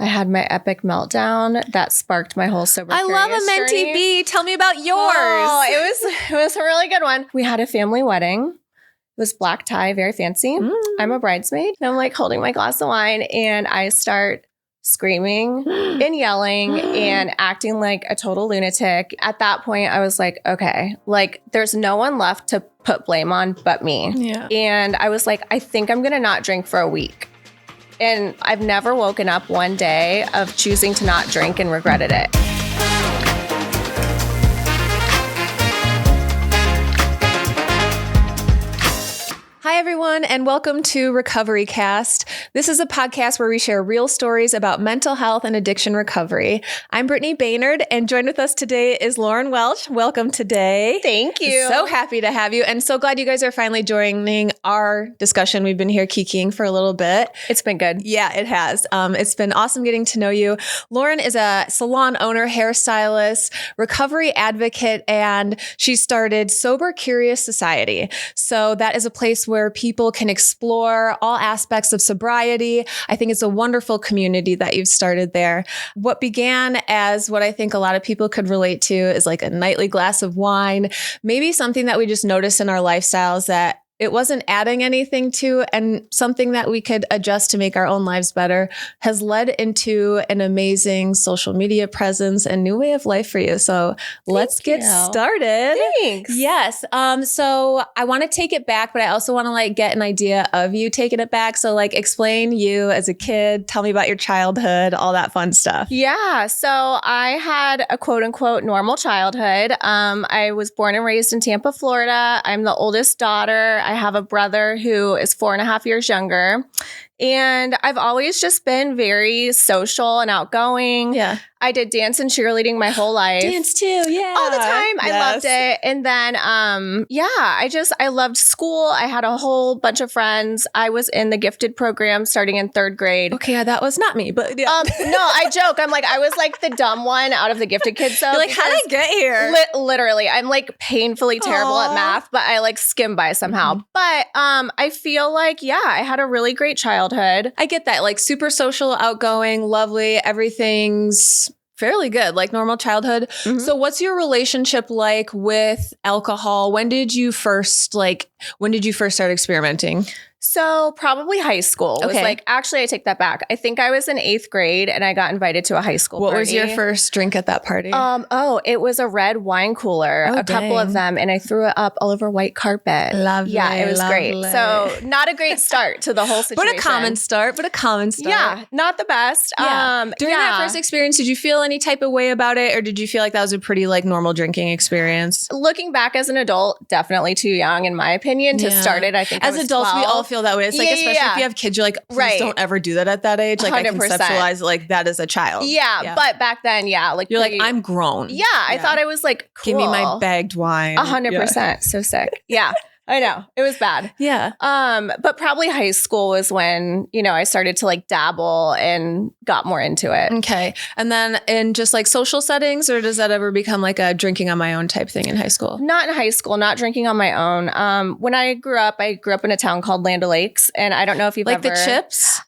I had my epic meltdown that sparked my whole sober. I love a mentee journey. bee. Tell me about yours. Oh, it was a really good one. We had a family wedding. It was black tie, very fancy. I'm a bridesmaid. And I'm like holding my glass of wine and I start screaming and yelling and acting like a total lunatic. At that point, I was like, okay, like there's no one left to put blame on but me. Yeah. And I was like, I think I'm going to not drink for a week. And I've never woken up one day of choosing to not drink and regretted it. Hi, everyone, and welcome to Recoverycast. This is a podcast where we share real stories about mental health and addiction recovery. I'm Brittany Baynard, and joined with us today is Lauren Welch. Welcome today. Thank you. So happy to have you, and so glad you guys are finally joining our discussion. We've been here kikiing for a little bit. It's been good. Yeah, it has. It's been awesome getting to know you. Lauren is a salon owner, hairstylist, recovery advocate, and she started Sober Curious Society. So that is a place where people can explore all aspects of sobriety. I think it's a wonderful community that you've started there. What began as what I think a lot of people could relate to is like a nightly glass of wine, maybe something that we just notice in our lifestyles that it wasn't adding anything to, and something that we could adjust to make our own lives better, has led into an amazing social media presence and new way of life for you. So let's get started. Thanks. Yes. So I want to take it back, but I also want to like get an idea of you taking it back. So like explain you as a kid, tell me about your childhood, all that fun stuff. Yeah. So I had a quote unquote normal childhood. I was born and raised in Tampa, Florida. I'm the oldest daughter. I have a brother who is 4.5 years younger. And I've always just been very social and outgoing. Yeah. I did dance and cheerleading my whole life. Dance too, yeah. All the time. Yes. I loved it. And then, I loved school. I had a whole bunch of friends. I was in the gifted program starting in 3rd grade. Okay, that was not me, but yeah. No, I joke. I'm like, I was like the dumb one out of the gifted kids. So you're like, how did I get here? Literally, I'm like painfully terrible at math, but I like skim by somehow. But I feel like, I had a really great childhood. I get that, like super social, outgoing, lovely, everything's fairly good, like normal childhood. Mm-hmm. So what's your relationship like with alcohol? When did you first start experimenting? So probably high school. Okay. Was like, actually, I take that back. I think I was in 8th grade and I got invited to a high school What party. was your first drink at that party? It was a red wine cooler, Oh, a couple of them, and I threw it up all over white carpet. Lovely, Yeah, it was great. lovely. So not a great start to the whole situation. But a common start. Yeah, not the best. Yeah. During that first experience, did you feel any type of way about it? Or did you feel like that was a pretty like normal drinking experience? Looking back as an adult, definitely too young, in my opinion, to start it. I think as adults, 12. We all feel that way. It's like, especially if you have kids, you're like, please don't ever do that at that age. Like 100%. I conceptualize like that as a child. Yeah. But back then, like you're like, I'm grown. Yeah. I thought I was like, cool. Give me my bagged wine. 100%. So sick. Yeah. I know. It was bad. Yeah. But probably high school was when, I started to like dabble and got more into it. Okay. And then in just like social settings, or does that ever become like a drinking on my own type thing in high school? Not in high school, not drinking on my own. When I grew up in a town called Land O'Lakes, and I don't know if you've like ever... the chips?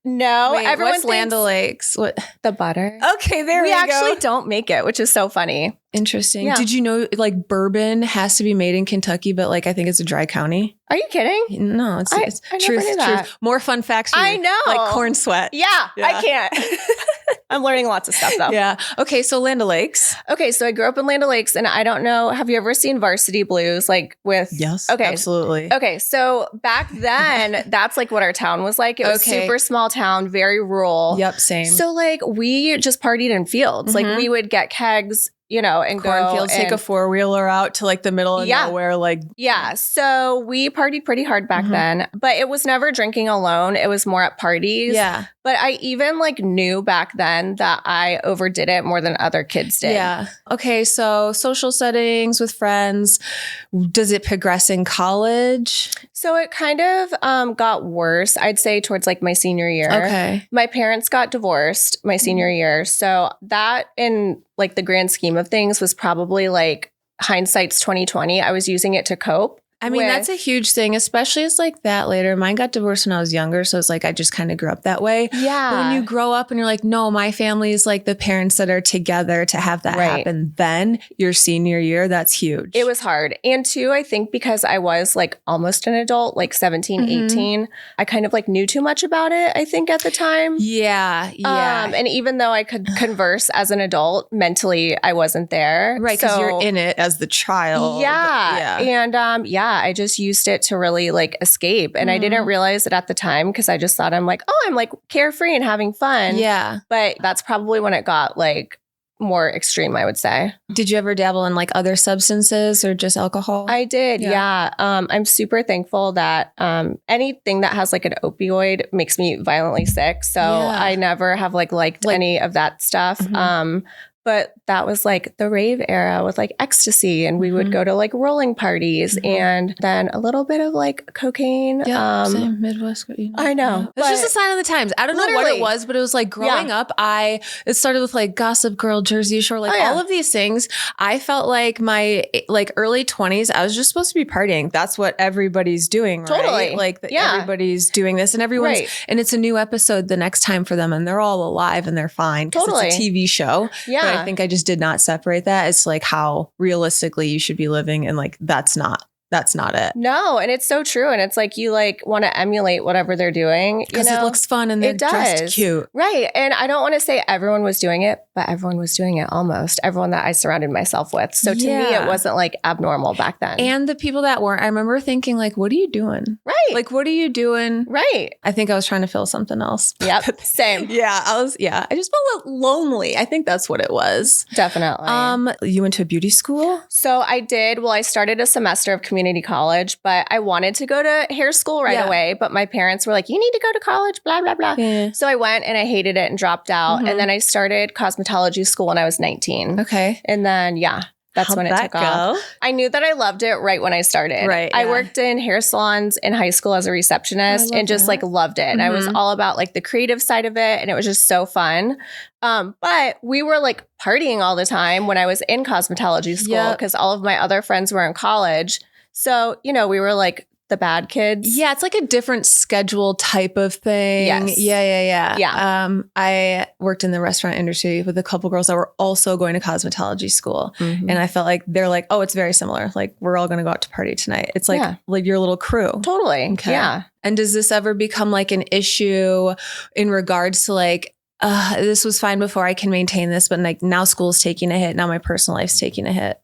No. Wait, everyone what's Land O'Lakes? What? The butter. Okay, there we go. We actually don't make it, which is so funny. Interesting. Yeah. Did you know like bourbon has to be made in Kentucky, but like I think it's a dry county? Are you kidding? No, it's I truth. never knew that. Truth. More fun facts for you. I know. Like corn sweat. Yeah. I can't. I'm learning lots of stuff though. Yeah. Okay, so Land O'Lakes. Okay, so I grew up in Land O'Lakes, and I don't know, have you ever seen Varsity Blues? Like with... Yes, okay. Absolutely. Okay, so back then, that's like what our town was like. It was super small town, very rural. Yep, same. So like we just partied in fields. Like we would get kegs, and cornfields, take a 4-wheeler out to like the middle of nowhere. Like, so we partied pretty hard back then, but it was never drinking alone. It was more at parties. Yeah. But I even like knew back then that I overdid it more than other kids did. Yeah. Okay. So social settings with friends, does it progress in college? So it kind of got worse, I'd say, towards like my senior year. Okay. My parents got divorced my senior year. So that in like the grand scheme of things was probably like hindsight's 2020. I was using it to cope. I mean, that's a huge thing, especially it's like that later. Mine got divorced when I was younger. So it's like, I just kind of grew up that way. Yeah. But when you grow up and you're like, no, my family is like the parents that are together to have that happen. Then your senior year, that's huge. It was hard. And two, I think because I was like almost an adult, like 17, 18, I kind of like knew too much about it, I think at the time. Yeah. And even though I could converse as an adult, mentally I wasn't there. Right. Because you're in it as the child. Yeah. And I just used it to really like escape. And I didn't realize it at the time because I just thought I'm like carefree and having fun. Yeah. But that's probably when it got like more extreme, I would say. Did you ever dabble in like other substances or just alcohol? I did. Yeah. I'm super thankful that anything that has like an opioid makes me violently sick. So I never have liked any of that stuff. But that was like the rave era with like ecstasy, and we would go to like rolling parties and then a little bit of like cocaine. Yeah, same Midwest. I know. It's just a sign of the times. I don't know what it was, but it was like growing up, it started with like Gossip Girl, Jersey Shore, like all of these things. I felt like my like early 20s, I was just supposed to be partying. That's what everybody's doing, right? Totally. Like everybody's doing this and everyone's, and it's a new episode the next time for them and they're all alive and they're fine because it's a TV show. Yeah. But I think I just did not separate that. It's like how realistically you should be living. And like, that's not it. No. And it's so true. And it's like, you like want to emulate whatever they're doing. Because it looks fun and they're dressed cute. Right. And I don't want to say everyone was doing it, but everyone was doing it almost. Everyone that I surrounded myself with. So to me, it wasn't like abnormal back then. And the people that weren't, I remember thinking like, what are you doing? Right. Like, what are you doing? Right. I think I was trying to feel something else. Yep. Same. I just felt lonely. I think that's what it was. Definitely. You went to a beauty school? So I did. Well, I started a semester of community college, but I wanted to go to hair school right away. But my parents were like, you need to go to college, blah, blah, blah. Yeah. So I went and I hated it and dropped out. And then I started cosmetology school when I was 19. Okay. And then, that's when it took off. I knew that I loved it right when I started. Right. I worked in hair salons in high school as a receptionist and just like loved it. And I was all about like the creative side of it. And it was just so fun. But we were like partying all the time when I was in cosmetology school because all of my other friends were in college. So, we were like the bad kids. Yeah, it's like a different schedule type of thing. Yes. Yeah. I worked in the restaurant industry with a couple girls that were also going to cosmetology school. And I felt like they're like, oh, it's very similar. Like we're all going to go out to party tonight. It's like your little crew. Totally. Okay. Yeah. And does this ever become like an issue in regards to like, this was fine before, I can maintain this, but like now school's taking a hit. Now my personal life's taking a hit.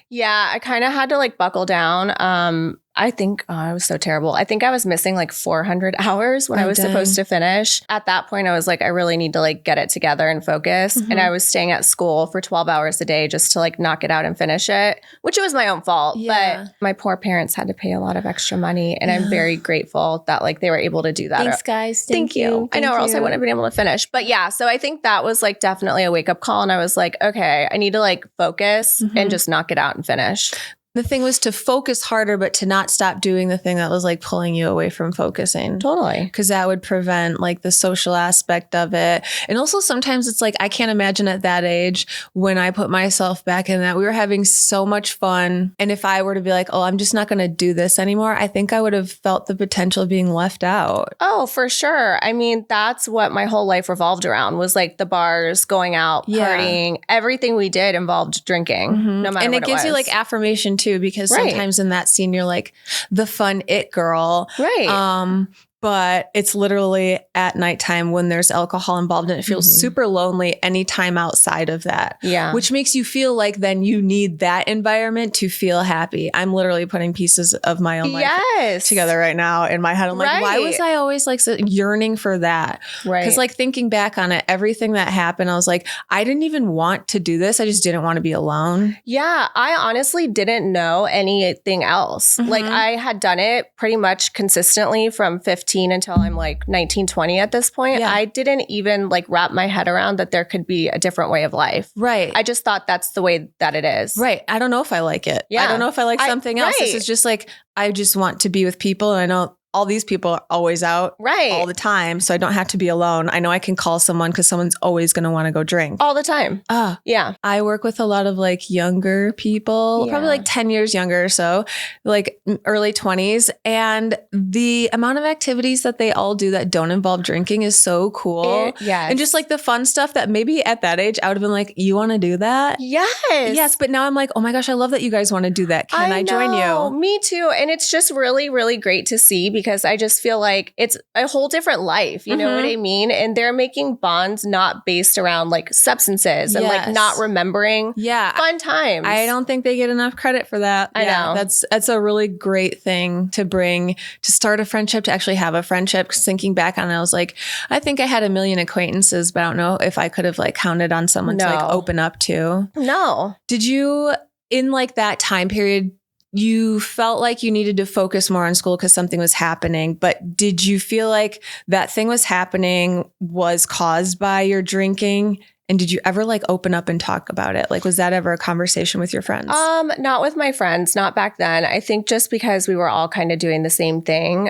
Yeah, I kind of had to like buckle down. I think, I was so terrible. I think I was missing like 400 hours when I was supposed to finish. At that point, I was like, I really need to like get it together and focus. And I was staying at school for 12 hours a day just to like knock it out and finish it, which was my own fault. Yeah. But my poor parents had to pay a lot of extra money. And I'm very grateful that like they were able to do that. Thanks, guys. Thank you. I know, or else I wouldn't have been able to finish. But yeah, so I think that was like definitely a wake up call. And I was like, okay, I need to like focus and just knock it out and finish. The thing was to focus harder, but to not stop doing the thing that was like pulling you away from focusing. Totally. Because that would prevent like the social aspect of it. And also sometimes it's like, I can't imagine at that age when I put myself back in that, we were having so much fun. And if I were to be like, oh, I'm just not going to do this anymore, I think I would have felt the potential of being left out. Oh, for sure. I mean, that's what my whole life revolved around was like the bars, going out, partying, everything we did involved drinking, no matter what it was. And it gives you like affirmation too, because sometimes in that scene, you're like the fun it girl. Right. But it's literally at nighttime when there's alcohol involved and it feels super lonely anytime outside of that. Yeah. Which makes you feel like then you need that environment to feel happy. I'm literally putting pieces of my own life together right now in my head. I'm like, why was I always like yearning for that? Right. Because like thinking back on it, everything that happened, I was like, I didn't even want to do this. I just didn't want to be alone. Yeah. I honestly didn't know anything else. Like I had done it pretty much consistently from 15 until I'm like 19, 20 at this point. Yeah. I didn't even like wrap my head around that there could be a different way of life. Right. I just thought that's the way that it is. Right. I don't know if I like it. Yeah. I don't know if I like something else. This is just like, I just want to be with people. And I know all these people are always out all the time. So I don't have to be alone. I know I can call someone because someone's always going to want to go drink. All the time. Yeah. I work with a lot of like younger people, probably like 10 years younger or so, like early 20s. And the amount of activities that they all do that don't involve drinking is so cool. Yes. And just like the fun stuff that maybe at that age, I would have been like, you want to do that? Yes. But now I'm like, oh my gosh, I love that you guys want to do that. Can I join you? Me too. And it's just really, really great to see because I just feel like it's a whole different life. You know what I mean? And they're making bonds not based around like substances and like not remembering fun times. I don't think they get enough credit for that. I know. That's a really great thing to bring, to start a friendship, to actually have a friendship. 'Cause thinking back on it, I was like, I think I had a million acquaintances, but I don't know if I could have like counted on someone to like open up to. No. Did you, in like that time period, you felt like you needed to focus more on school because something was happening, but did you feel like that thing was happening was caused by your drinking? And did you ever like open up and talk about it? Like, was that ever a conversation with your friends? Not with my friends, not back then. I think just because we were all kind of doing the same thing.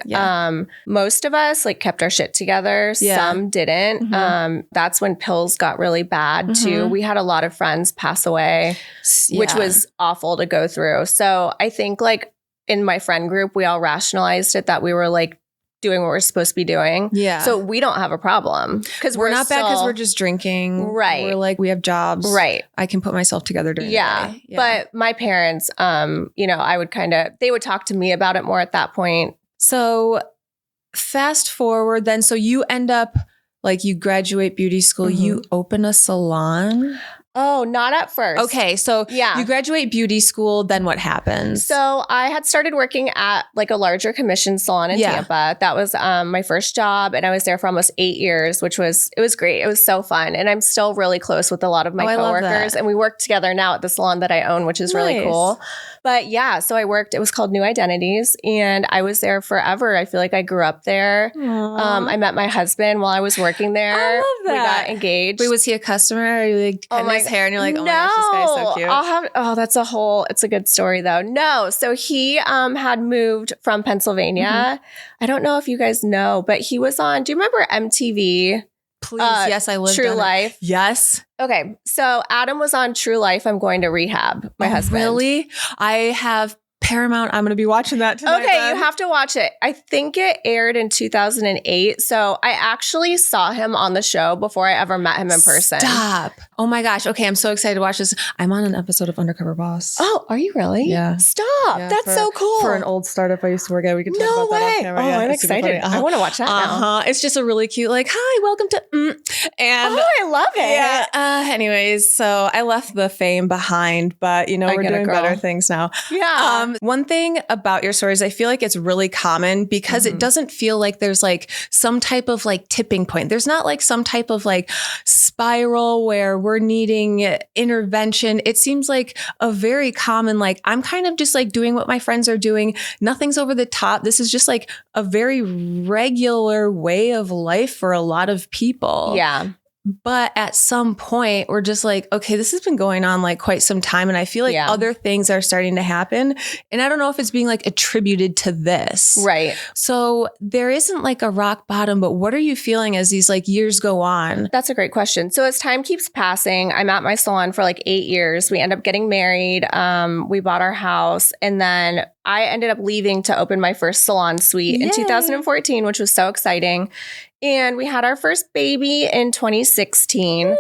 Most of us like kept our shit together. Some didn't. That's when pills got really bad too. We had a lot of friends pass away, which was awful to go through. So I think like in my friend group, we all rationalized it that we were like doing what we're supposed to be doing. So we don't have a problem because we're not bad because we're just drinking. Right. We're like, we have jobs. Right. I can put myself together during the day. But my parents, you know, I would they would talk to me about it more at that point. So fast forward then. So you end up like you graduate beauty school, you open a salon. Oh, not at first. Okay. So you graduate beauty school, then what happens? So I had started working at like a larger commission salon in Tampa. That was my first job. And I was there for almost 8 years, it was great. It was so fun. And I'm still really close with a lot of my coworkers. And we work together now at the salon that I own, which is really cool. But yeah, so I worked, it was called New Identities. And I was there forever. I feel like I grew up there. I met my husband while I was working there. I love that. We got engaged. Wait, was he a customer? Or you like cut his hair and you're like, oh my gosh, this guy's so cute. It's a good story though. No. So he had moved from Pennsylvania. I don't know if you guys know, but he was on, do you remember MTV? Please. Yes, I lived True Life. Yes. Okay. So Adam was on True Life. I'm going to rehab. My husband. Really? I have Paramount. I'm going to be watching that tonight. Okay, you have to watch it. I think it aired in 2008. So I actually saw him on the show before I ever met him in person. Stop. Oh my gosh. Okay, I'm so excited to watch this. I'm on an episode of Undercover Boss. Oh, are you really? Yeah. Stop. Yeah, That's so cool. For an old startup I used to work at. We could talk about that on camera. Oh, I'm excited. I want to watch that now. It's just a really cute, like, hi, welcome to and I love it. Yeah. Anyways, so I left the fame behind, but you know, we're doing better things now. Yeah. One thing about your stories, I feel like it's really common because it doesn't feel like there's like some type of like tipping point. There's not like some type of like spiral where we're needing intervention. It seems like a very common, like, I'm kind of just like doing what my friends are doing. Nothing's over the top. This is just like a very regular way of life for a lot of people. Yeah. But at some point, we're just like, okay, this has been going on like quite some time. And I feel like other things are starting to happen. And I don't know if it's being like attributed to this. Right. So there isn't like a rock bottom, but what are you feeling as these like years go on? That's a great question. So as time keeps passing, I'm at my salon for like 8 years. We end up getting married. We bought our house. And then I ended up leaving to open my first salon suite in 2014, which was so exciting. And we had our first baby in 2016.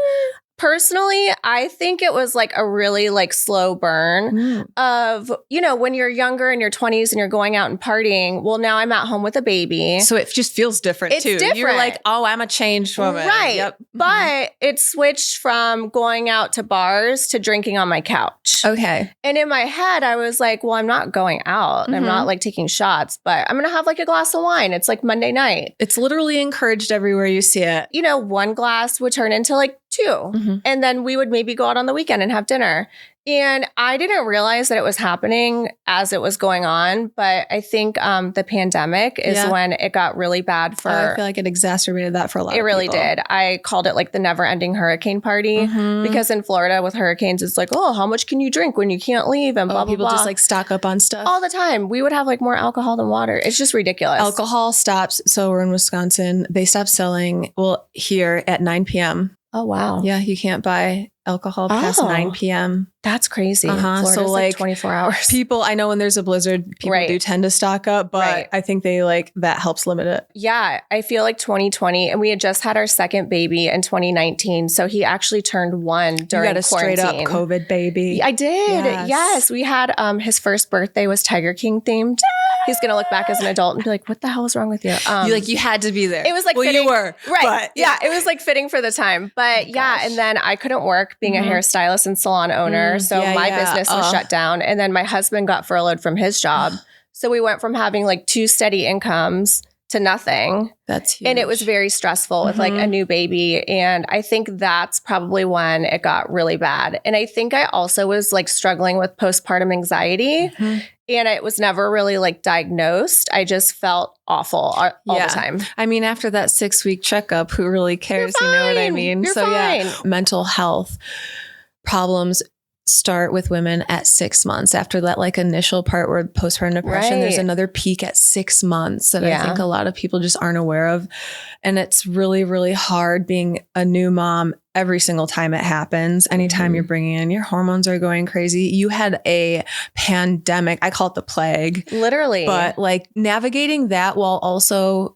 Personally, I think it was like a really like slow burn of, you know, when you're younger in your 20s and you're going out and partying. Well, now I'm at home with a baby. So it just feels different too. Different. You're like, oh, I'm a changed woman. Right. Yep. But it switched from going out to bars to drinking on my couch. Okay. And in my head, I was like, well, I'm not going out. I'm not like taking shots, but I'm going to have like a glass of wine. It's like Monday night. It's literally encouraged everywhere you see it. You know, one glass would turn into like 2. And then we would maybe go out on the weekend and have dinner. And I didn't realize that it was happening as it was going on. But I think the pandemic is when it got really bad for... I feel like it exacerbated that for a lot of people. It really did. I called it like the never-ending hurricane party because in Florida with hurricanes, it's like, oh, how much can you drink when you can't leave? And blah, blah, people blah. just like stock up on stuff. All the time. We would have like more alcohol than water. It's just ridiculous. Alcohol stops. So we're in Wisconsin. They stopped selling, here at 9 p.m. Oh, wow. Yeah, you can't buy alcohol past 9 p.m. That's crazy. Florida's so like 24 hours. People, I know when there's a blizzard, people do tend to stock up, but I think they that helps limit it. Yeah. I feel like 2020, and we had just had our second baby in 2019. So he actually turned 1 during quarantine. You got a straight up COVID baby. I did. Yes. We had his first birthday was Tiger King themed. He's going to look back as an adult and be like, what the hell is wrong with you? You had to be there. It was like fitting. You were. Right. But, yeah. It was like fitting for the time. But and then I couldn't work being a hairstylist and salon owner. So my business was shut down. And then my husband got furloughed from his job. So we went from having like 2 steady incomes to nothing. That's huge. And it was very stressful with like a new baby. And I think that's probably when it got really bad. And I think I also was like struggling with postpartum anxiety. And it was never really like diagnosed. I just felt awful all the time. I mean, after that 6-week checkup, who really cares? You know what I mean? You're fine. Mental health problems start with women at 6 months. After that like initial part where postpartum depression, there's another peak at 6 months that I think a lot of people just aren't aware of. And it's really, really hard being a new mom every single time it happens. Anytime you're bringing in, your hormones are going crazy. You had a pandemic. I call it the plague. Literally. But like navigating that while also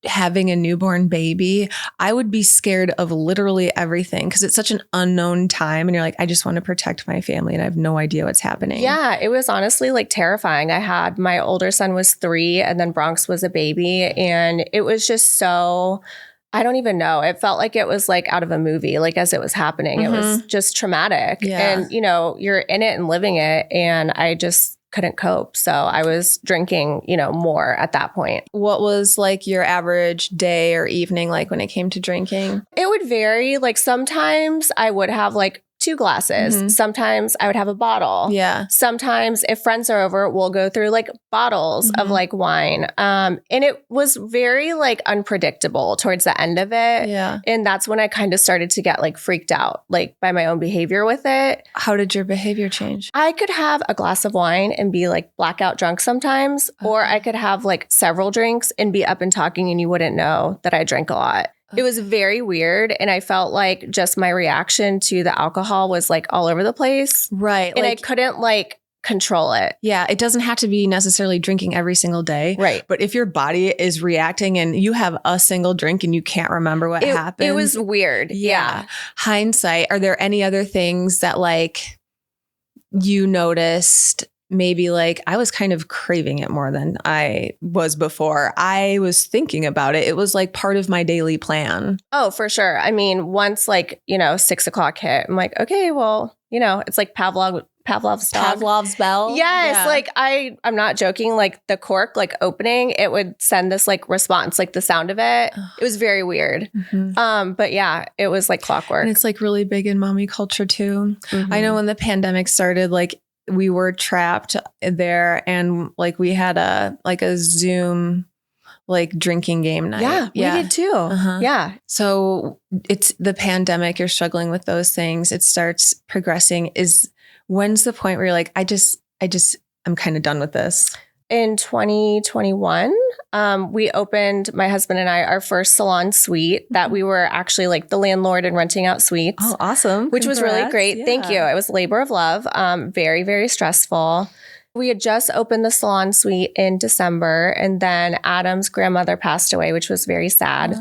having a newborn baby, I would be scared of literally everything because it's such an unknown time. And you're like, I just want to protect my family and I have no idea what's happening. Yeah, it was honestly like terrifying. I had my older son was 3 and then Bronx was a baby. And it was just so, I don't even know. It felt like it was like out of a movie, like as it was happening. It was just traumatic. And, you're in it and living it. And I just couldn't cope. So I was drinking, more at that point. What was like your average day or evening like when it came to drinking? It would vary. Like sometimes I would have like 2 glasses. Sometimes I would have a bottle. Yeah. Sometimes if friends are over, we'll go through like bottles of like wine. And it was very like unpredictable towards the end of it. Yeah. And that's when I kind of started to get like freaked out, like by my own behavior with it. How did your behavior change? I could have a glass of wine and be like blackout drunk sometimes, or I could have like several drinks and be up and talking and you wouldn't know that I drank a lot. It was very weird. And I felt like just my reaction to the alcohol was like all over the place. Right. And I couldn't like control it. Yeah. It doesn't have to be necessarily drinking every single day. Right. But if your body is reacting and you have a single drink and you can't remember what happened. It was weird. Yeah. Hindsight. Are there any other things that like you noticed? Maybe like I was kind of craving it more than I was before. I was thinking about it. It was like part of my daily plan. Oh, for sure. I mean, once like, 6 o'clock hit, I'm like, okay, well, it's like Pavlov's dog. Pavlov's bell. Yes. Yeah. Like I'm not joking. Like the cork, like opening, it would send this like response, like the sound of it. It was very weird. But yeah, it was like clockwork. And it's like really big in mommy culture too. I know when the pandemic started, like we were trapped there and like we had a Zoom like drinking game night. Yeah, we did too. Yeah. So it's the pandemic, you're struggling with those things. It starts progressing. When's the point where you're like, I'm kind of done with this? In 2021, we opened, my husband and I, our first salon suite that we were actually like the landlord and renting out suites. Oh, awesome. Which was really great. Yeah. Thank you. It was labor of love. Very, very stressful. We had just opened the salon suite in December, and then Adam's grandmother passed away, which was very sad.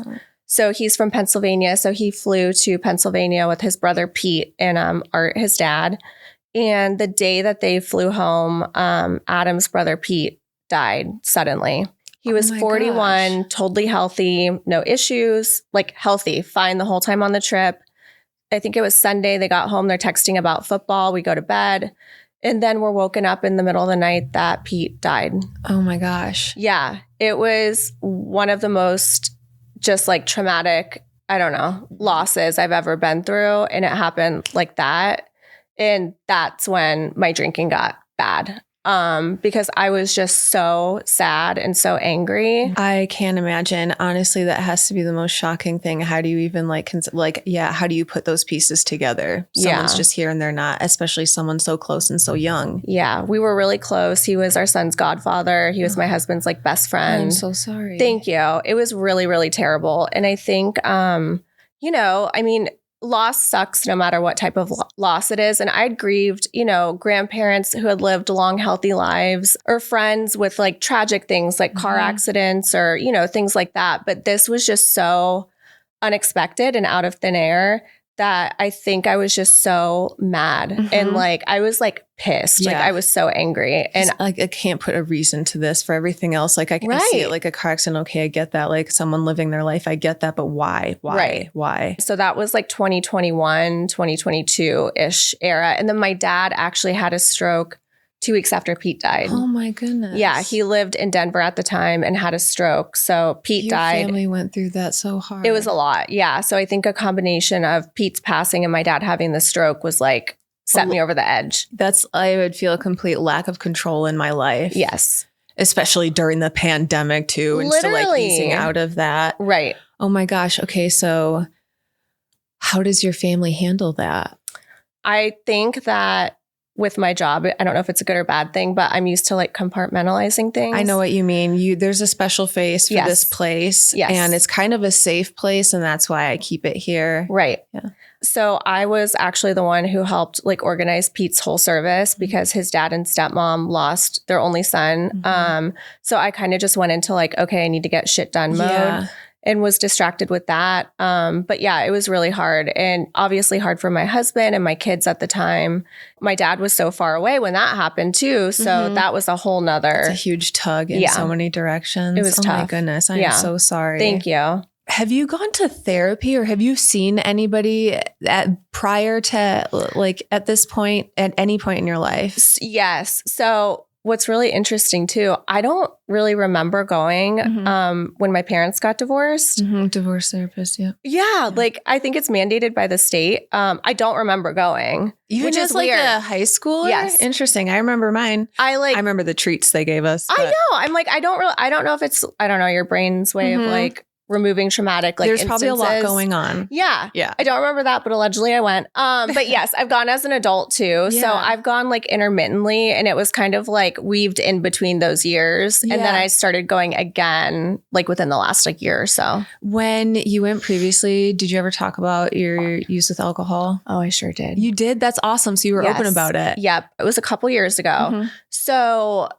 So he's from Pennsylvania. So he flew to Pennsylvania with his brother Pete and Art, his dad. And the day that they flew home, Adam's brother Pete died suddenly. He was 41, totally healthy, no issues, like healthy, fine the whole time on the trip. I think it was Sunday. They got home. They're texting about football. We go to bed. And then we're woken up in the middle of the night that Pete died. Oh my gosh. Yeah. It was one of the most just like traumatic I don't know, losses I've ever been through. And it happened like that. And that's when my drinking got bad. Because I was just so sad and so angry. I can't imagine. Honestly, that has to be the most shocking thing. How do you even how do you put those pieces together? Someone's just here and they're not, especially someone so close and so young. Yeah, we were really close. He was our son's godfather. He was my husband's like best friend. I'm so sorry. Thank you. It was really, really terrible. And I think, loss sucks no matter what type of loss it is. And I'd grieved, grandparents who had lived long, healthy lives, or friends with like tragic things like car accidents or, things like that. But this was just so unexpected and out of thin air that I think I was just so mad. And like, I was like pissed. Yeah. Like I was so angry. And like, I can't put a reason to this for everything else. Like I can see it like a car accident. Okay, I get that. Like someone living their life. I get that. But why? Why? So that was like 2021, 2022-ish era. And then my dad actually had a stroke 2 weeks after Pete died. Oh my goodness. Yeah, he lived in Denver at the time and had a stroke. So Pete died. Your family went through that so hard. It was a lot. Yeah. So I think a combination of Pete's passing and my dad having the stroke was like set me over the edge. I would feel a complete lack of control in my life. Yes. Especially during the pandemic too. And still like easing out of that. Right. Oh my gosh. Okay. So how does your family handle that? I think that with my job, I don't know if it's a good or bad thing, but I'm used to like compartmentalizing things. I know what you mean. There's a special face for this place. Yes. And it's kind of a safe place. And that's why I keep it here. Right. Yeah. So I was actually the one who helped like organize Pete's whole service because his dad and stepmom lost their only son. So I kind of just went into like, okay, I need to get shit done mode. And was distracted with that. But yeah, it was really hard and obviously hard for my husband and my kids at the time. My dad was so far away when that happened too. So that was a whole nother. It's a huge tug in so many directions. It was tough. Oh my goodness. I am so sorry. Thank you. Have you gone to therapy or have you seen anybody prior to like at this point, at any point in your life? Yes. So what's really interesting too, I don't really remember going when my parents got divorced. Divorce therapist, Yeah, like I think it's mandated by the state. I don't remember going. Even which as is like weird. a high schooler? Yes. Interesting. I remember mine. I remember the treats they gave us. I know. I'm like, I don't know if it's, your brain's way of like removing traumatic like there's probably a lot going on. Yeah. I don't remember that, but allegedly I went. But yes, I've gone as an adult too. So I've gone like intermittently and it was kind of like weaved in between those years. And then I started going again like within the last like year or so. When you went previously, did you ever talk about your use with alcohol? Oh, I sure did. You did? That's awesome. So you were open about it. Yep. It was a couple years ago. So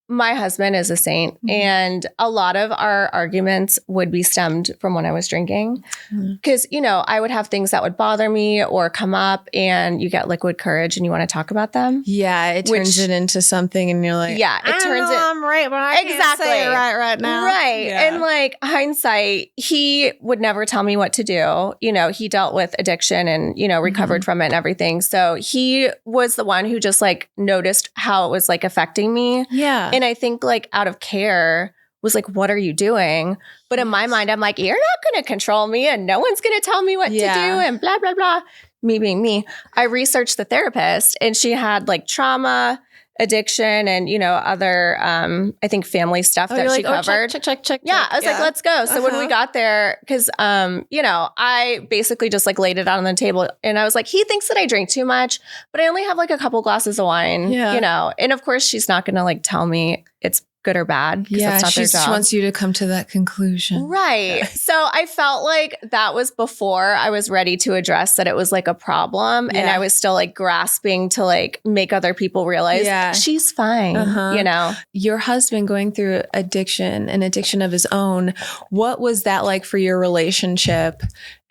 my husband is a saint and a lot of our arguments would be stemmed from when I was drinking because, I would have things that would bother me or come up and you get liquid courage and you want to talk about them. Yeah. It turns it into something and you're like, I'm right, but I can't say it right now. Right. Yeah. And like hindsight, he would never tell me what to do. He dealt with addiction and, recovered from it and everything. So he was the one who just like noticed how it was like affecting me. Yeah. And I think like out of care was like, what are you doing? But in my mind, I'm like, you're not going to control me and no one's going to tell me what to do and blah, blah, blah. Me being me. I researched the therapist and she had like trauma, addiction and, other, I think family stuff that she covered. Check. Yeah. I was like, let's go. So when we got there, cause, I basically just like laid it out on the table and I was like, he thinks that I drink too much, but I only have like a couple glasses of wine, and of course she's not going to like tell me it's good or bad because that's not their job. She wants you to come to that conclusion. Right. So I felt like that was before I was ready to address that it was like a problem. And I was still like grasping to like make other people realize she's fine, Your husband going through an addiction of his own. What was that like for your relationship?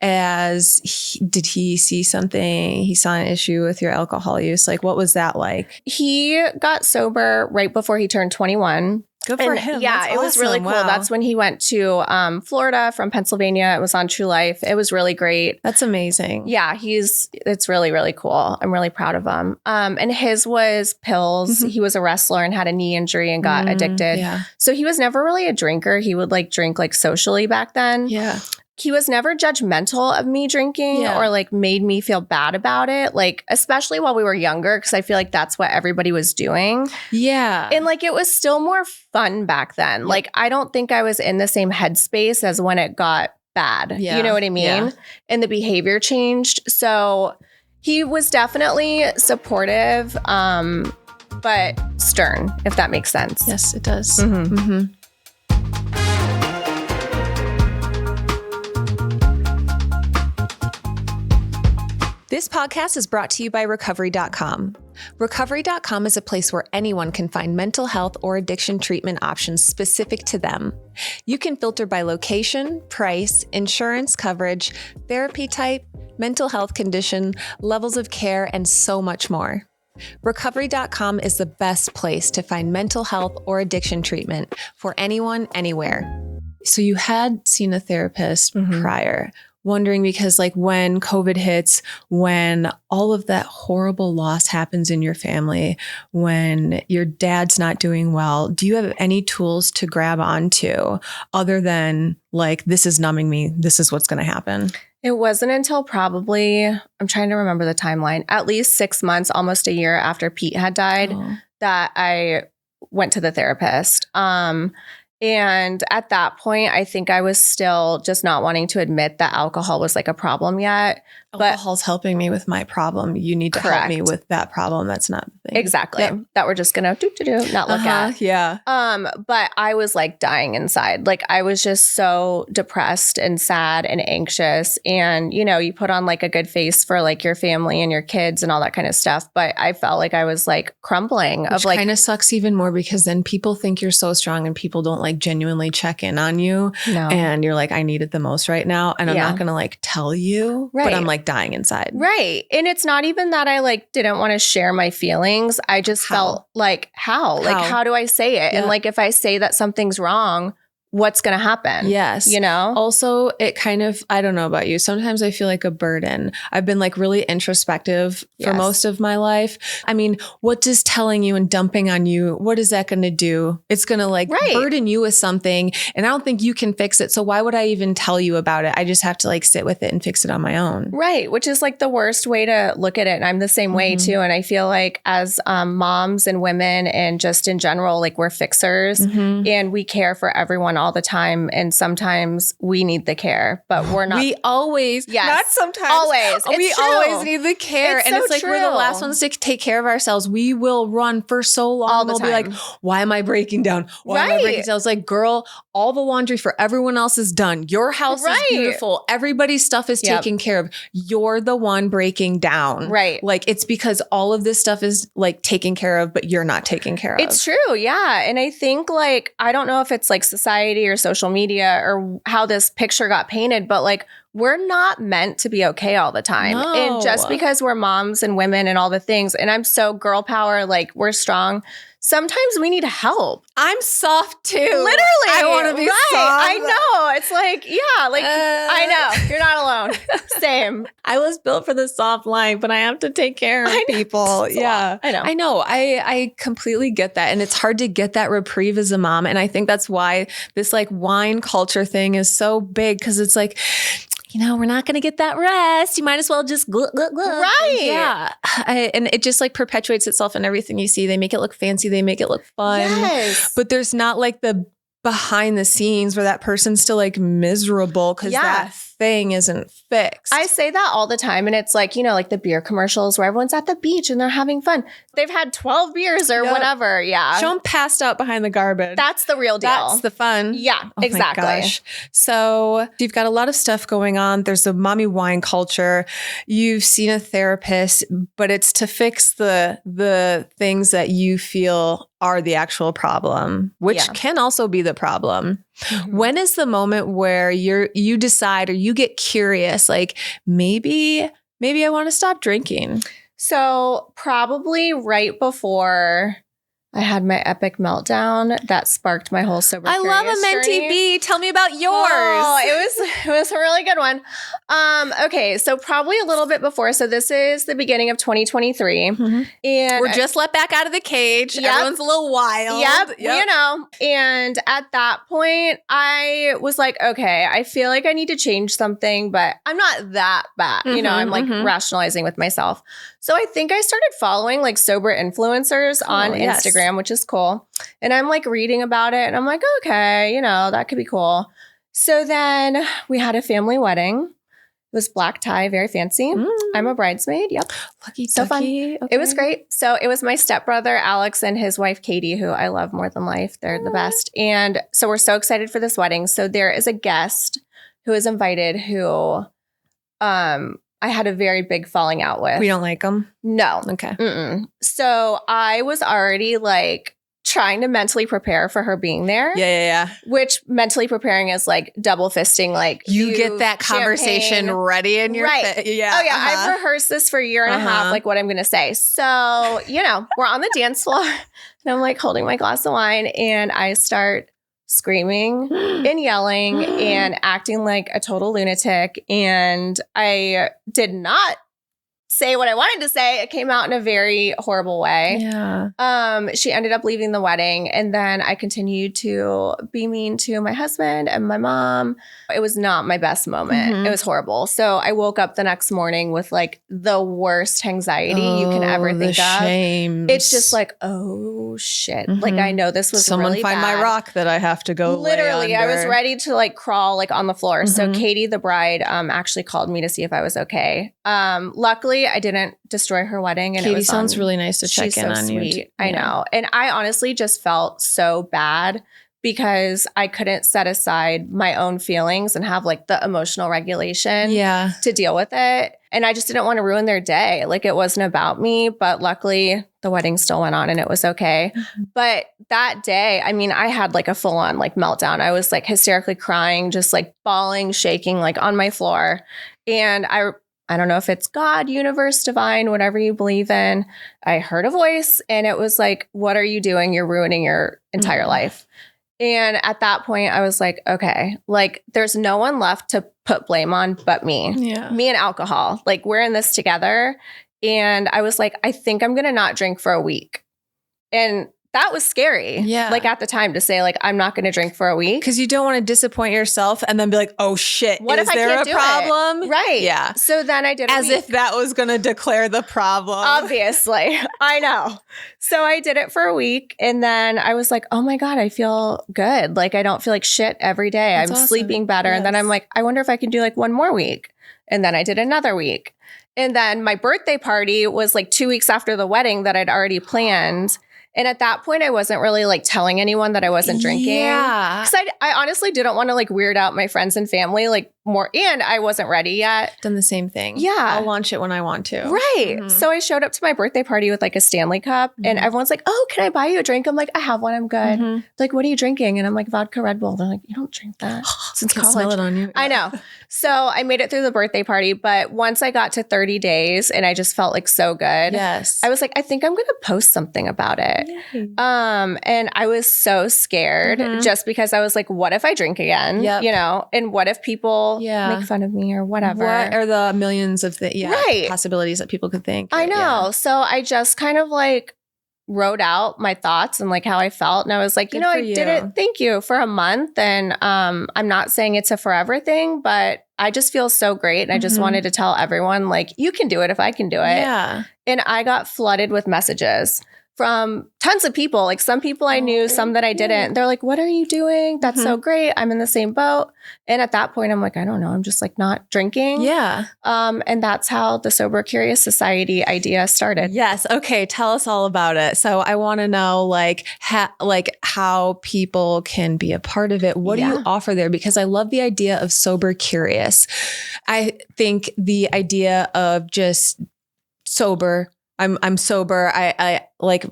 Did he see something? He saw an issue with your alcohol use. Like, what was that like? He got sober right before he turned 21. Good for him. Yeah, That's it was really cool. Wow. That's when he went to Florida from Pennsylvania. It was on True Life. It was really great. That's amazing. Yeah, it's really, really cool. I'm really proud of him. And his was pills. He was a wrestler and had a knee injury and got addicted. Yeah. So he was never really a drinker. He would like drink like socially back then. Yeah. he was never judgmental of me drinking or like made me feel bad about it. Like, especially while we were younger, because I feel like that's what everybody was doing. Yeah. And like, it was still more fun back then. Like, I don't think I was in the same headspace as when it got bad. Yeah. You know what I mean? Yeah. And the behavior changed. So he was definitely supportive, but stern, if that makes sense. Yes, it does. Mm-hmm. Mm-hmm. This podcast is brought to you by Recovery.com. Recovery.com is a place where anyone can find mental health or addiction treatment options specific to them. You can filter by location, price, insurance coverage, therapy type, mental health condition, levels of care, and so much more. Recovery.com is the best place to find mental health or addiction treatment for anyone, anywhere. So you had seen a therapist prior. Wondering because like when COVID hits, when all of that horrible loss happens in your family, when your dad's not doing well, do you have any tools to grab onto other than like, this is numbing me, this is what's going to happen? It wasn't until probably, I'm trying to remember the timeline, at least 6 months, almost a year after Pete had died, that I went to the therapist. And at that point, I think I was still just not wanting to admit that alcohol was like a problem yet. Alcohol's helping me with my problem. You need to help me with that problem. That's not the thing. Exactly. Yep. That we're just going to not look at. Yeah. But I was like dying inside. Like I was just so depressed and sad and anxious. And, you know, you put on like a good face for like your family and your kids and all that kind of stuff. But I felt like I was like crumbling. Which kind of sucks even more because then people think you're so strong and people don't like genuinely check in on you. No. And you're like, I need it the most right now. And I'm not going to like tell you, but I'm like dying inside. Right. And it's not even that I like didn't want to share my feelings. I just felt like, how do I say it? And like, if I say that something's wrong, what's going to happen? Yes. You know? Also, it kind of, I don't know about you. Sometimes I feel like a burden. I've been like really introspective for most of my life. I mean, what does telling you and dumping on you, what is that going to do? It's going to like burden you with something. And I don't think you can fix it. So why would I even tell you about it? I just have to like sit with it and fix it on my own. Right. Which is like the worst way to look at it. And I'm the same way too. And I feel like as moms and women and just in general, like we're fixers and we care for everyone all the time. And sometimes we need the care, but we're not. We always, not sometimes. Always. We always need the care. It's like we're the last ones to take care of ourselves. We will run for so long. All the time. We'll be like, why am I breaking down? Why am I breaking down? It's like, girl, all the laundry for everyone else is done. Your house is beautiful. Everybody's stuff is taken care of. You're the one breaking down. Right. Like it's because all of this stuff is like taken care of, but you're not taken care of. It's true. Yeah. And I think like, I don't know if it's like society or social media or how this picture got painted, but like we're not meant to be okay all the time. No. And just because we're moms and women and all the things, and I'm so girl power, like we're strong. Sometimes we need help. I'm soft too. Literally. I want to be soft. I know. It's like, I know. You're not alone. Same. I was built for the soft life, but I have to take care of people. Yeah. I know. I completely get that. And it's hard to get that reprieve as a mom. And I think that's why this like wine culture thing is so big because it's like, you know, we're not going to get that rest. You might as well just glug. Right. Yeah. And it just like perpetuates itself in everything you see. They make it look fancy. They make it look fun. Yes. But there's not like the behind the scenes where that person's still like miserable because that thing isn't fixed. I say that all the time. And it's like, you know, like the beer commercials where everyone's at the beach and they're having fun. They've had 12 beers or whatever. Yeah. Show them passed out behind the garbage. That's the real deal. That's the fun. Yeah, exactly. My gosh. So you've got a lot of stuff going on. There's the mommy wine culture. You've seen a therapist, but it's to fix the things that you feel are the actual problem, which can also be the problem. When is the moment where you decide or you get curious, like maybe I want to stop drinking? So probably right before I had my epic meltdown that sparked my whole sober. I love a mentee journey. bee. Tell me about yours. Oh, it was a really good one. Okay, so probably a little bit before. So this is the beginning of 2023, and we're just let back out of the cage. Yep. Everyone's a little wild. Yep, you know. And at that point, I was like, okay, I feel like I need to change something, but I'm not that bad. You know, I'm like rationalizing with myself. So I think I started following like sober influencers on Instagram, which is cool. And I'm like reading about it and I'm like, okay, you know, that could be cool. So then we had a family wedding. It was black tie, very fancy. I'm a bridesmaid. Yep. Lucky so fun. Okay. It was great. So it was my stepbrother, Alex, and his wife, Katie, who I love more than life. They're the best. And so we're so excited for this wedding. So there is a guest who is invited who I had a very big falling out with. We don't like them? No. Okay. So I was already like trying to mentally prepare for her being there. Yeah. Which mentally preparing is like double fisting, like you get that conversation ready in your right. Yeah. Oh yeah. I've rehearsed this for a year and a half, like what I'm gonna say. So, you know, we're on the dance floor and I'm like holding my glass of wine and I start screaming and yelling and acting like a total lunatic. And I did not say what I wanted to say. It came out in a very horrible way. Yeah. She ended up leaving the wedding, and then I continued to be mean to my husband and my mom. It was not my best moment. It was horrible. So I woke up the next morning with like the worst anxiety you can ever think of. Shames. It's just like, oh shit. Like I know this was someone really find bad. my rock that I have to go Literally, I was under. ready to like crawl like on the floor. So Katie, the bride, actually called me to see if I was okay. Luckily, I didn't destroy her wedding. And Katie it was sounds really nice to check in on sweet. you. I know. And I honestly just felt so bad because I couldn't set aside my own feelings and have like the emotional regulation to deal with it. And I just didn't want to ruin their day. Like it wasn't about me, but luckily the wedding still went on and it was okay. But that day, I mean, I had like a full on like meltdown. I was like hysterically crying, just like bawling, shaking, like on my floor. And I don't know if it's God, universe, divine, whatever you believe in. I heard a voice and it was like, what are you doing? You're ruining your entire life. And at that point, I was like, okay, like there's no one left to put blame on but me. Me and alcohol. Like we're in this together. And I was like, I think I'm going to not drink for a week. And that was scary. Like at the time to say like, I'm not going to drink for a week. Because you don't want to disappoint yourself and then be like, oh shit, what is if I there can't a do problem? It? Right. Yeah. So then I did as if that was going to declare the problem. Obviously. I know. So I did it for a week. And then I was like, oh my God, I feel good. Like I don't feel like shit every day. I'm sleeping better. And then I'm like, I wonder if I can do like one more week. And then I did another week. And then my birthday party was like 2 weeks after the wedding that I'd already planned. And at that point, I wasn't really like telling anyone that I wasn't drinking. Because I honestly didn't want to like weird out my friends and family like more. And I wasn't ready yet. Done the same thing. Yeah. I'll launch it when I want to. Right. So I showed up to my birthday party with like a Stanley cup and everyone's like, oh, can I buy you a drink? I'm like, I have one. I'm good. Like, what are you drinking? And I'm like, vodka Red Bull. They're like, you don't drink that since college. Smell it on you. I know. So I made it through the birthday party. But once I got to 30 days and I just felt like so good. I was like, I think I'm going to post something about it. And I was so scared just because I was like, what if I drink again? You know, and what if people make fun of me or whatever? What are the millions of possibilities that people could think? I know. So I just kind of like wrote out my thoughts and like how I felt. And I was like, you know, I did it. Thank you for a month. And I'm not saying it's a forever thing, but I just feel so great. And I just wanted to tell everyone like, you can do it if I can do it. And I got flooded with messages from tons of people. Like some people I knew, some that I didn't. They're like, what are you doing? That's so great. I'm in the same boat. And at that point, I'm like, I don't know. I'm just like not drinking. And that's how the Sober Curious Society idea started. Yes. Okay. Tell us all about it. So I want to know like how people can be a part of it. What do you offer there? Because I love the idea of Sober Curious. I think the idea of just sober, I'm sober. I like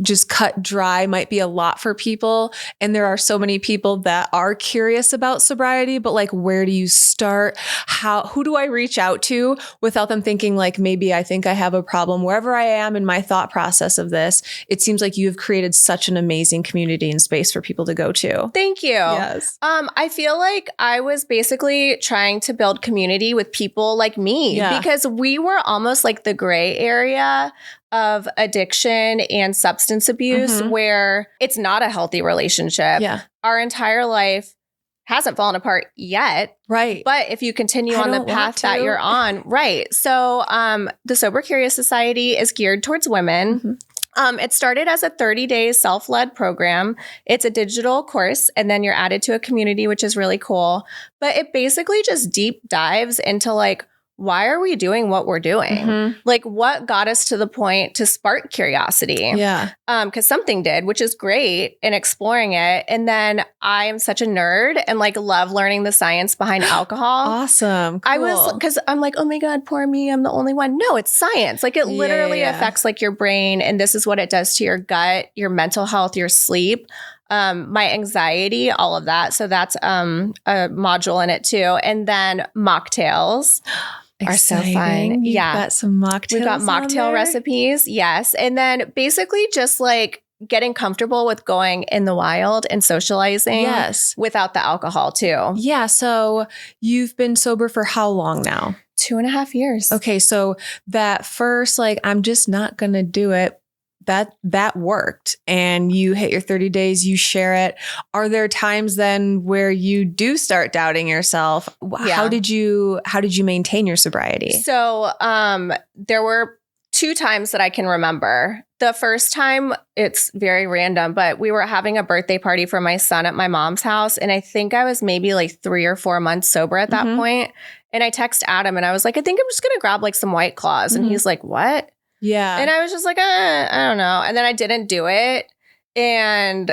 just cut dry might be a lot for people. And there are so many people that are curious about sobriety, but like, where do you start? Who do I reach out to without them thinking like, maybe I think I have a problem wherever I am in my thought process of this? It seems like you've created such an amazing community and space for people to go to. Thank you. Yes. I feel like I was basically trying to build community with people like me because we were almost like the gray area of addiction and substance abuse where it's not a healthy relationship. Yeah. Our entire life hasn't fallen apart yet. Right. But if you continue on the path that you're on, right. So the Sober Curious Society is geared towards women. It started as a 30-day self-led program. It's a digital course, and then you're added to a community, which is really cool. But it basically just deep dives into like, why are we doing what we're doing? Like, what got us to the point to spark curiosity? Yeah. Because something did, which is great, in exploring it. And then I am such a nerd and like love learning the science behind alcohol. Awesome. Cool. I was, because I'm like, oh my God, poor me, I'm the only one. No, it's science. Like it literally affects like your brain, and this is what it does to your gut, your mental health, your sleep. My anxiety, all of that. So that's a module in it too. And then mocktails are so fun. You've got some mocktails. We've got mocktail recipes. Yes. And then basically just like getting comfortable with going in the wild and socializing without the alcohol too. Yeah. So you've been sober for how long now? 2.5 years. Okay. So that first, like, I'm just not going to do it. That worked, and you hit your 30 days, you share it. Are there times then where you do start doubting yourself? How did you maintain your sobriety? So there were 2 times that I can remember. The first time, it's very random, but we were having a birthday party for my son at my mom's house. And I think I was maybe like 3 or 4 months sober at that point. And I text Adam and I was like, I think I'm just going to grab like some White Claws. And he's like, what? Yeah. And I was just like, I don't know. And then I didn't do it. And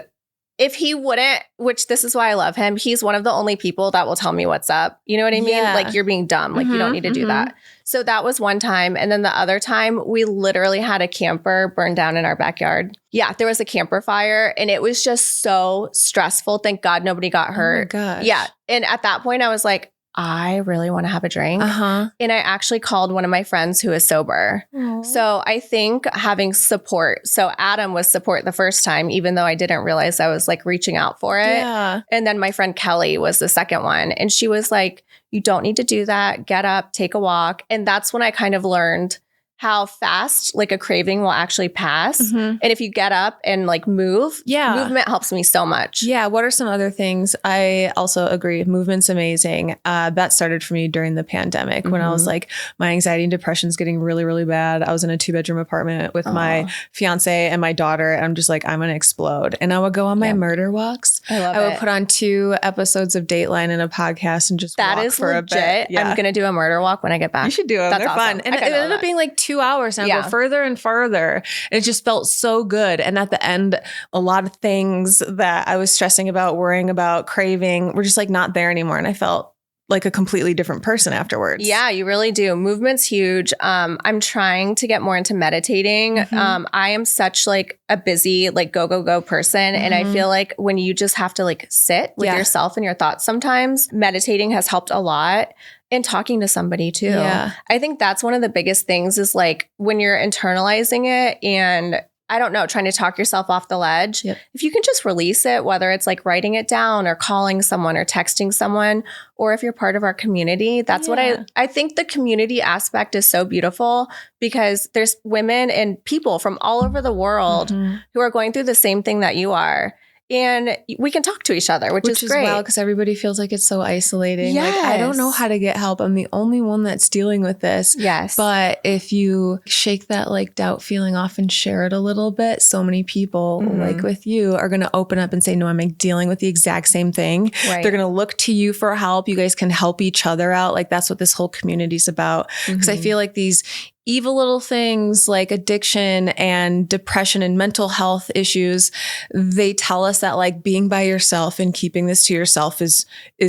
if he wouldn't, which this is why I love him, he's one of the only people that will tell me what's up. You know what I mean? Yeah. Like, you're being dumb. Like, you don't need to do that. So that was one time. And then the other time, we literally had a camper burn down in our backyard. Yeah, there was a camper fire and it was just so stressful. Thank God nobody got hurt. Oh my gosh. Yeah. And at that point, I was like, I really want to have a drink. And I actually called one of my friends who is sober. So I think having support. So Adam was support the first time, even though I didn't realize I was like reaching out for it. Yeah. And then my friend Kelly was the second one. And she was like, you don't need to do that. Get up, take a walk. And that's when I kind of learned how fast like a craving will actually pass. And if you get up and like move, movement helps me so much. Yeah. What are some other things? I also agree. Movement's amazing. That started for me during the pandemic when I was like, my anxiety and depression's getting really, really bad. I was in a 2-bedroom apartment with my fiance and my daughter. And I'm just like, I'm going to explode. And I would go on my murder walks. I would put on 2 episodes of Dateline and a podcast and just walk for legit. a bit. Yeah. I'm going to do a murder walk when I get back. You should do them. That's They're awesome. fun. And it ended up being like 2 hours and I go further and further. And it just felt so good. And at the end, a lot of things that I was stressing about, worrying about, craving were just like not there anymore. And I felt like a completely different person afterwards. Yeah, you really do. Movement's huge. I'm trying to get more into meditating. I am such like a busy, like go person. And I feel like when you just have to like sit with yourself and your thoughts sometimes, meditating has helped a lot. And talking to somebody too. Yeah. I think that's one of the biggest things is like when you're internalizing it and I don't know, trying to talk yourself off the ledge. If you can just release it, whether it's like writing it down or calling someone or texting someone, or if you're part of our community, that's what I think the community aspect is so beautiful because there's women and people from all over the world who are going through the same thing that you are. And we can talk to each other, which is great. Wild because everybody feels like it's so isolating. Like, I don't know how to get help. I'm the only one that's dealing with this. Yes. But if you shake that like doubt feeling off and share it a little bit, so many people like with you are going to open up and say, no, I'm like dealing with the exact same thing. Right. They're going to look to you for help. You guys can help each other out. Like that's what this whole community is about. Because I feel like these evil little things like addiction and depression and mental health issues, they tell us that like being by yourself and keeping this to yourself is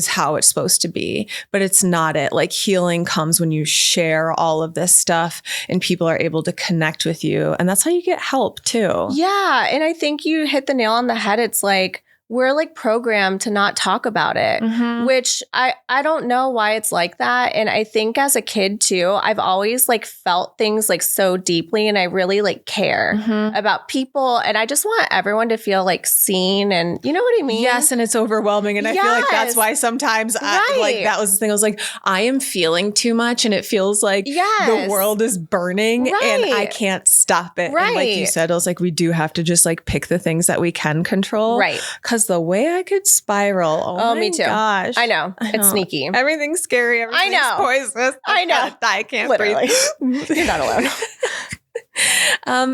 how it's supposed to be, but it's not it. Like healing comes when you share all of this stuff and people are able to connect with you. And that's how you get help too. Yeah. And I think you hit the nail on the head. It's like, we're like programmed to not talk about it, which I don't know why it's like that. And I think as a kid too, I've always like felt things like so deeply and I really like care about people. And I just want everyone to feel like seen and you know what I mean? Yes. And it's overwhelming. And I feel like that's why sometimes like that was the thing. I was like, I am feeling too much and it feels like the world is burning and I can't stop it. And like you said, I was like, we do have to just like pick the things that we can control. Right. Because the way I could spiral. Oh my me too. Gosh. I know. It's sneaky. Everything's scary. Everything's poisonous. I know. I can't Literally. breathe. You're not alone.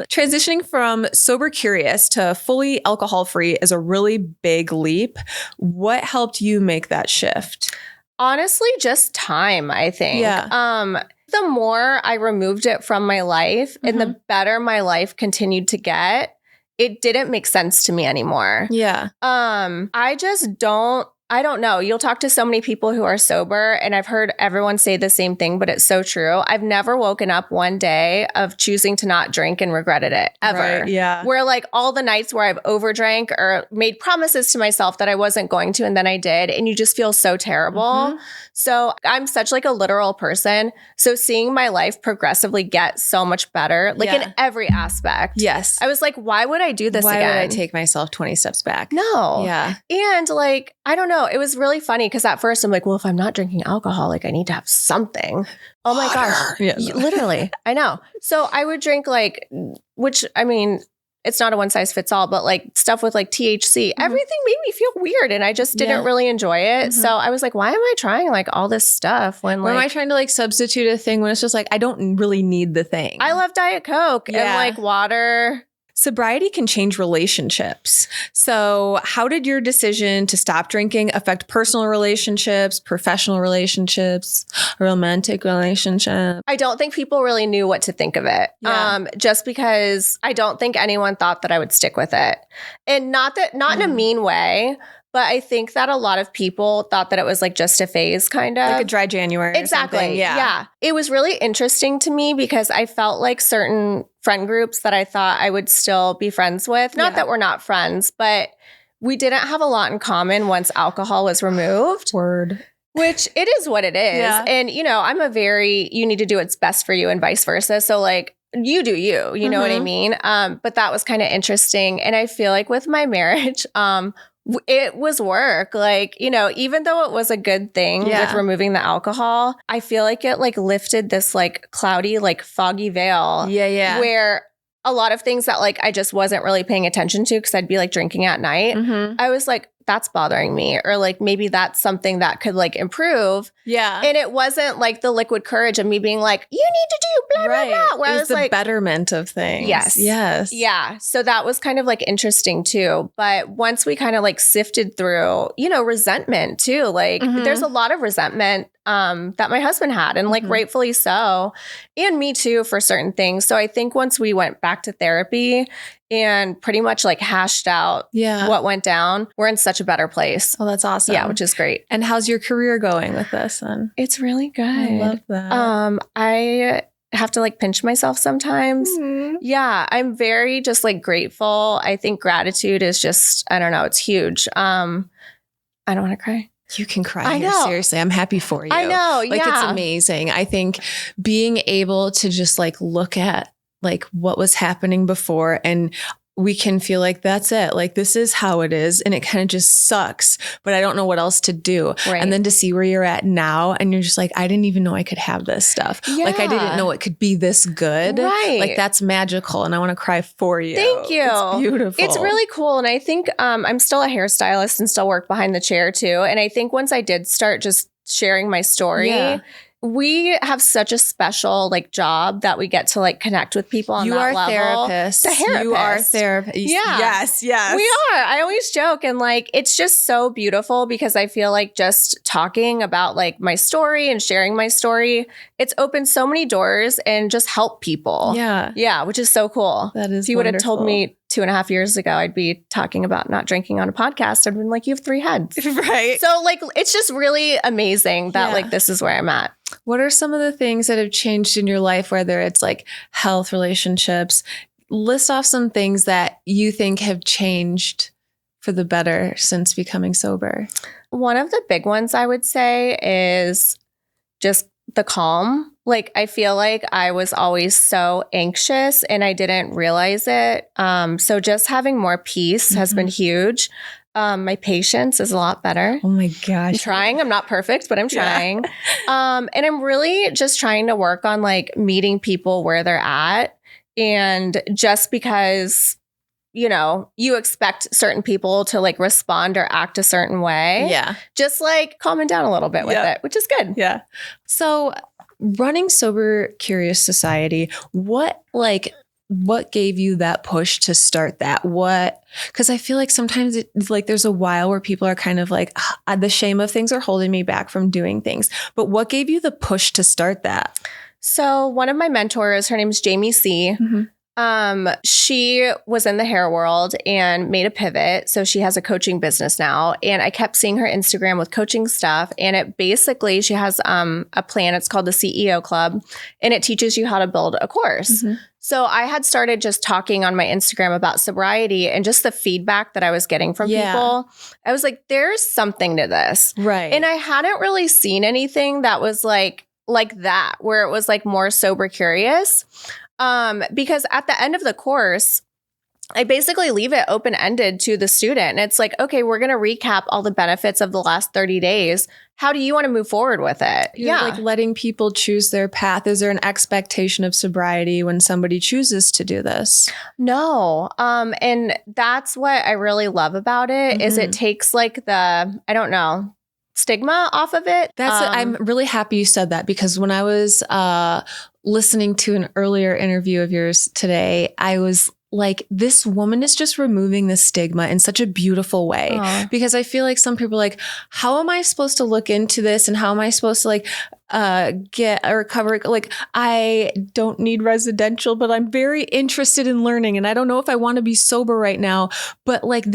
Transitioning from sober curious to fully alcohol free is a really big leap. What helped you make that shift? Honestly, just time, I think. Yeah. The more I removed it from my life and the better my life continued to get, it didn't make sense to me anymore. Yeah. I don't know. You'll talk to so many people who are sober, and I've heard everyone say the same thing, but it's so true. I've never woken up one day of choosing to not drink and regretted it, ever. Right, yeah. Where like all the nights where I've overdrank or made promises to myself that I wasn't going to, and then I did, and you just feel so terrible. So I'm such like a literal person. So seeing my life progressively get so much better, like in every aspect. Yes. I was like, why would I do this again? Why would I take myself 20 steps back? No. Yeah. And like, I don't know. It was really funny because at first I'm like, well, if I'm not drinking alcohol, like I need to have something. Oh my gosh. Yeah. Literally. I know. So I would drink like, which I mean, it's not a one size fits all, but like stuff with like THC, everything made me feel weird and I just didn't really enjoy it. So I was like, why am I trying like all this stuff when like. Or am I trying to like substitute a thing when it's just like, I don't really need the thing. I love Diet Coke and like water. Sobriety can change relationships. So how did your decision to stop drinking affect personal relationships, professional relationships, romantic relationships? I don't think people really knew what to think of it. Just because I don't think anyone thought that I would stick with it. And not in a mean way, but I think that a lot of people thought that it was like just a phase kind of. Like a dry January. Exactly. Yeah. It was really interesting to me because I felt like certain friend groups that I thought I would still be friends with. Not that we're not friends, but we didn't have a lot in common once alcohol was removed. Which it is what it is. Yeah. And, you know, you need to do what's best for you and vice versa. So like, you do you know what I mean? But that was kind of interesting. And I feel like with my marriage, it was work. Like, you know, even though it was a good thing with removing the alcohol, I feel like it like lifted this like cloudy, like foggy veil. Yeah. Where a lot of things that like I just wasn't really paying attention to because I'd be like drinking at night. I was like, that's bothering me. Or like maybe that's something that could like improve. Yeah. And it wasn't like the liquid courage of me being like, you need to do blah, blah, blah. Where it I was was the like, betterment of things. Yes. Yeah. So that was kind of like interesting too. But once we kind of like sifted through, you know, resentment too, like there's a lot of resentment that my husband had and like rightfully so. And me too for certain things. So I think once we went back to therapy and pretty much like hashed out what went down, we're in such a better place. Oh, that's awesome. Yeah, which is great. And how's your career going with this then? It's really good. I love that. I have to like pinch myself sometimes. Yeah, I'm very just like grateful. I think gratitude is just, I don't know, it's huge. I don't want to cry. You can cry here. Seriously. I'm happy for you. I know. Like it's amazing. I think being able to just like look at like what was happening before and we can feel like that's it. Like this is how it is. And it kind of just sucks, but I don't know what else to do. Right. And then to see where you're at now and you're just like, I didn't even know I could have this stuff. Yeah. Like I didn't know it could be this good. Right. Like that's magical. And I want to cry for you. Thank you. It's beautiful. It's really cool. And I think I'm still a hairstylist and still work behind the chair too. And I think once I did start just sharing my story, we have such a special like job that we get to like connect with people on You that are level. therapists. The You are therapist. therapist. Yeah. Yes. Yes. We are. I always joke, and like it's just so beautiful because I feel like just talking about like my story and sharing my story, it's opened so many doors and just help people. Yeah. Yeah, which is so cool. That is If you would have told wonderful. me 2.5 years ago, I'd be talking about not drinking on a podcast. I'd been like, you have 3 heads. Right. So like, it's just really amazing that Yeah. like, this is where I'm at. What are some of the things that have changed in your life, whether it's like health, relationships? List off some things that you think have changed for the better since becoming sober. One of the big ones I would say is just the calm. Like, I feel like I was always so anxious and I didn't realize it. So just having more peace has been huge. My patience is a lot better. Oh my I'm gosh. trying. I'm not perfect, but I'm trying. And I'm really just trying to work on like meeting people where they're at. And just because, you know, you expect certain people to like respond or act a certain way. Yeah. Just like calming down a little bit with it, which is good. Yeah. So running Sober Curious Society, what gave you that push to start that? Because I feel like sometimes it's like there's a while where people are kind of like, the shame of things are holding me back from doing things. But what gave you the push to start that? So one of my mentors, her name's Jamie C. She was in the hair world and made a pivot. So she has a coaching business now. And I kept seeing her Instagram with coaching stuff. And it basically, she has a plan. It's called the CEO Club. And it teaches you how to build a course. So I had started just talking on my Instagram about sobriety and just the feedback that I was getting from people. I was like, there's something to this. Right. And I hadn't really seen anything that was like that, where it was like more sober curious. Because at the end of the course, I basically leave it open-ended to the student. And it's like, okay, we're going to recap all the benefits of the last 30 days. How do you want to move forward with it? You're like letting people choose their path. Is there an expectation of sobriety when somebody chooses to do this? No. And that's what I really love about it is it takes like the, I don't know, stigma off of it. I'm really happy you said that, because when I was listening to an earlier interview of yours today, I was like, this woman is just removing the stigma in such a beautiful way. Because I feel like some people are like, how am I supposed to look into this? And how am I supposed to like get a recovery? Like, I don't need residential, but I'm very interested in learning. And I don't know if I want to be sober right now, but like,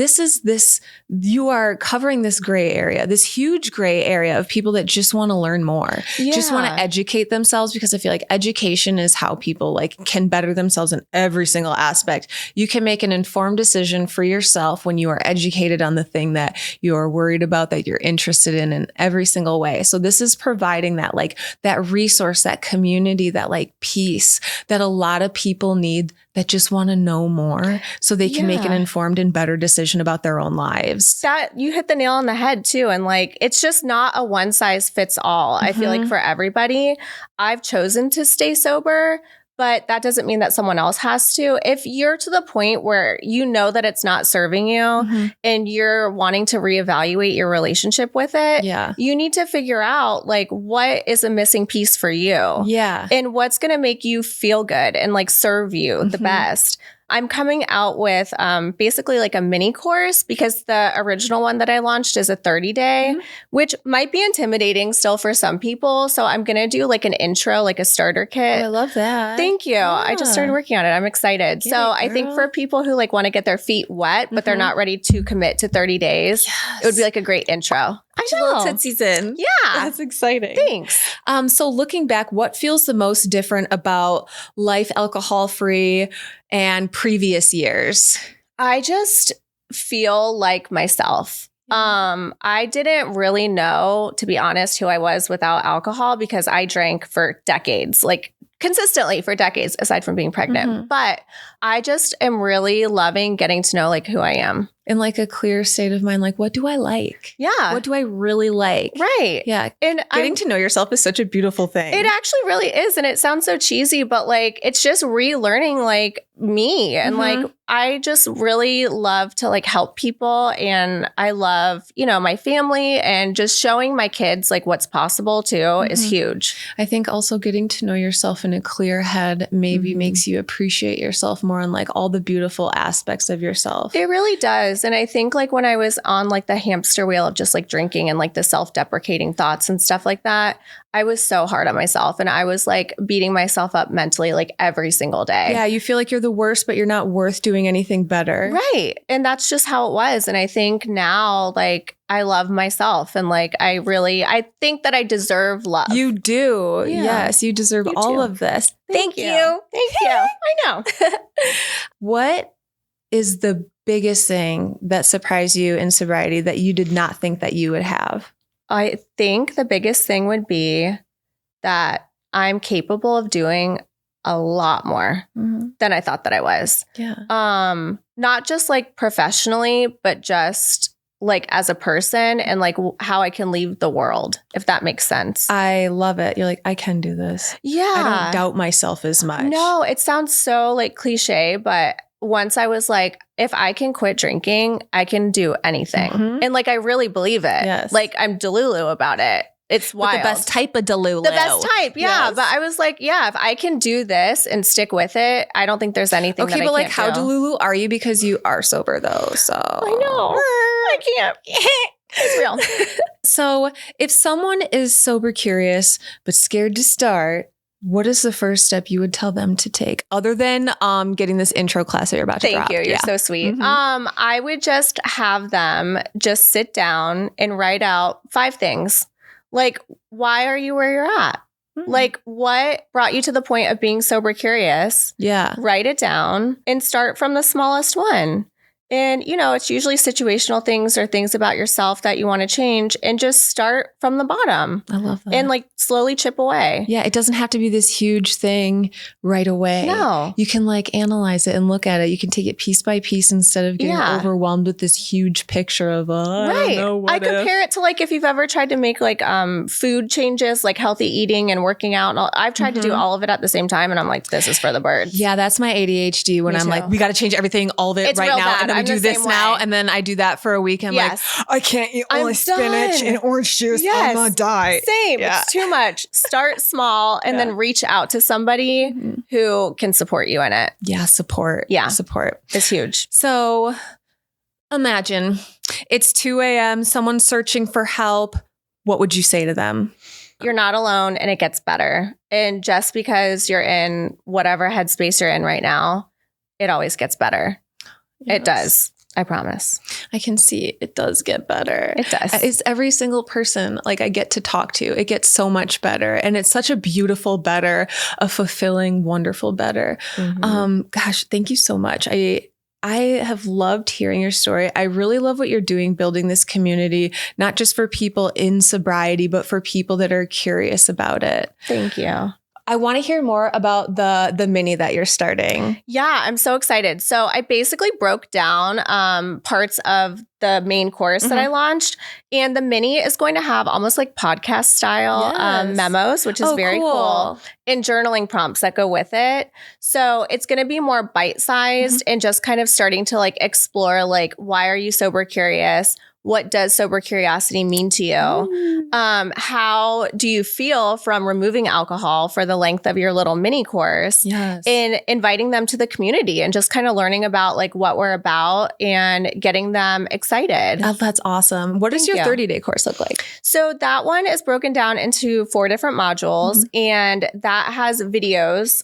you are covering this gray area, this huge gray area of people that just want to learn more, just want to educate themselves, because I feel like education is how people like can better themselves in every single aspect. You can make an informed decision for yourself when you are educated on the thing that you're worried about, that you're interested in every single way. So this is providing that like that resource, that community, that like peace that a lot of people need, that just want to know more so they can make an informed and better decision about their own lives. That you hit the nail on the head too. And like, it's just not a one size fits all. I feel like for everybody, I've chosen to stay sober, but that doesn't mean that someone else has to. If you're to the point where you know that it's not serving you and you're wanting to reevaluate your relationship with it, you need to figure out like what is a missing piece for you. And what's going to make you feel good and like serve you the best. I'm coming out with basically like a mini course, because the original one that I launched is a 30-day, which might be intimidating still for some people. So I'm going to do like an intro, like a starter kit. I love that. Thank you. I just started working on it. I'm excited. I think for people who like want to get their feet wet, but they're not ready to commit to 30 days, it would be like a great intro. Put your little tootsies in. Yeah. That's exciting. Thanks. So looking back, what feels the most different about life alcohol-free and previous years? I just feel like myself. I didn't really know, to be honest, who I was without alcohol, because I drank for decades, like consistently for decades, aside from being pregnant. But I just am really loving getting to know like who I am in like a clear state of mind. Like, what do I like? Yeah. What do I really like? Right. Yeah. And Getting to know yourself is such a beautiful thing. It actually really is. And it sounds so cheesy, but like, it's just relearning like me. And like, I just really love to like help people. And I love, you know, my family, and just showing my kids like what's possible too is huge. I think also getting to know yourself in a clear head maybe makes you appreciate yourself more and like all the beautiful aspects of yourself. It really does. And I think like when I was on like the hamster wheel of just like drinking and like the self-deprecating thoughts and stuff like that, I was so hard on myself, and I was like beating myself up mentally like every single day. Yeah, you feel like you're the worst, but you're not worth doing anything better. Right. And that's just how it was. And I think now like I love myself, and like I think that I deserve love. You do. Yeah. Yes, you deserve all of this. Thank you. Thank you. I know. What is the biggest thing that surprised you in sobriety that you did not think that you would have? I think the biggest thing would be that I'm capable of doing a lot more than I thought that I was. Yeah. Not just like professionally, but just like as a person, and like how I can leave the world, if that makes sense. I love it. You're like, I can do this. Yeah. I don't doubt myself as much. No, it sounds so like cliche, but once I was like, if I can quit drinking, I can do anything. And like, I really believe it. Yes. Like, I'm delulu about it. It's wild. The best type of delulu. The best type, yeah. Yes. But I was like, yeah, if I can do this and stick with it, I don't think there's anything that I but like, can't how do. delulu are you? Because you are sober though, so. I know. I can't. It's real. So if someone is sober curious, but scared to start, what is the first step you would tell them to take, other than getting this intro class that you're about to drop? Thank you. You're so sweet. I would just have them just sit down and write out 5 things. Like, why are you where you're at? Like, what brought you to the point of being sober curious? Yeah. Write it down and start from the smallest one. And, you know, it's usually situational things or things about yourself that you want to change, and just start from the bottom. I love that. And like slowly chip away. Yeah, it doesn't have to be this huge thing right away. No. You can like analyze it and look at it. You can take it piece by piece instead of getting overwhelmed with this huge picture of, I don't know, what I compare it to like if you've ever tried to make like food changes, like healthy eating and working out. And all, I've tried to do all of it at the same time. And I'm like, this is for the birds. Yeah, that's my ADHD when I'm like, we got to change everything, all of it right now. Bad. And then we do this now. And then I do that for a week. I'm like, I can't eat only spinach and orange juice. I'm going to die. Same. Yeah. It's too much. Start small and then reach out to somebody who can support you in it. Yeah, support. Yeah. Support. It's huge. So imagine it's 2 a.m., someone's searching for help. What would you say to them? You're not alone, and it gets better. And just because you're in whatever headspace you're in right now, it always gets better. Yes. It does. I promise. I can see it does get better. It does. It's every single person like I get to talk to. It gets so much better. And it's such a beautiful better, a fulfilling, wonderful better. Gosh, thank you so much. I have loved hearing your story. I really love what you're doing, building this community, not just for people in sobriety, but for people that are curious about it. Thank you. I want to hear more about the mini that you're starting. Yeah, I'm so excited. So I basically broke down parts of the main course that I launched. And the mini is going to have almost like podcast style memos, which is very cool. And journaling prompts that go with it. So it's going to be more bite-sized and just kind of starting to like explore like, why are you sober curious? What does sober curiosity mean to you? How do you feel from removing alcohol for the length of your little mini course? Yes. And inviting them to the community and just kind of learning about like what we're about and getting them excited. Oh, that's awesome. What does your 30-day course look like? So that one is broken down into 4 different modules, and that has videos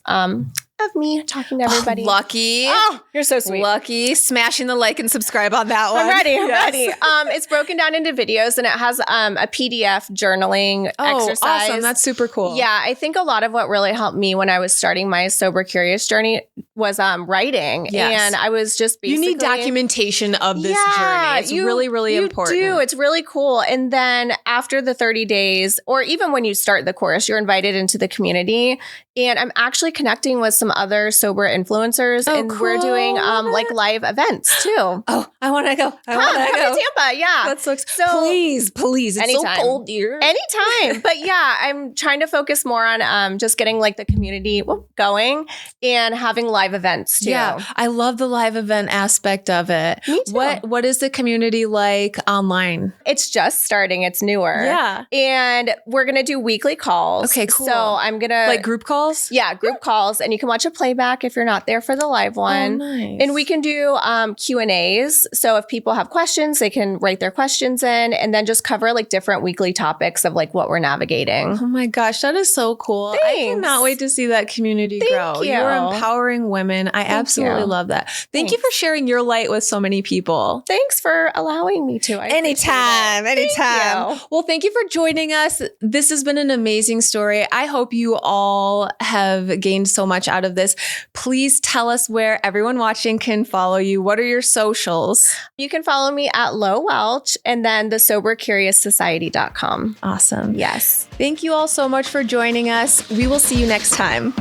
of me talking to everybody. Oh, lucky. Oh, you're so sweet. Lucky. Smashing the like and subscribe on that one. I'm ready. I'm ready. It's broken down into videos, and it has a PDF journaling exercise. Awesome. That's super cool. Yeah. I think a lot of what really helped me when I was starting my sober curious journey was writing. Yes. And I was just basically— You need documentation of this journey. It's really, really important. You do. It's really cool. And then after the 30 days, or even when you start the course, you're invited into the community. And I'm actually connecting with some other sober influencers, and we're doing like live events too. Oh, I want to go. I want to Come go. to Tampa. Yeah. That's so please. It's anytime. so cold here. Anytime. But yeah, I'm trying to focus more on just getting like the community going and having live events too. Yeah, I love the live event aspect of it. Me too. What is the community like online? It's just starting. It's newer. Yeah. And we're going to do weekly calls. Okay, cool. So I'm going to— Like group calls? Yeah, group calls. And you can watch a playback if you're not there for the live one. Oh, nice. And we can do Q&As. So if people have questions, they can write their questions in, and then just cover like different weekly topics of like what we're navigating. Oh my gosh, that is so cool. Thanks. I cannot wait to see that community grow. Thank you. You're empowering women. I absolutely love that. Thank you for sharing your light with so many people. Thanks for allowing me to. Anytime. Thank you. Well, thank you for joining us. This has been an amazing story. I hope you all have gained so much out of this. Please tell us where everyone watching can follow you. What are your socials? You can follow me at Lauren Welch, and then the SoberCuriousSociety.com. Awesome. Yes. Thank you all so much for joining us. We will see you next time.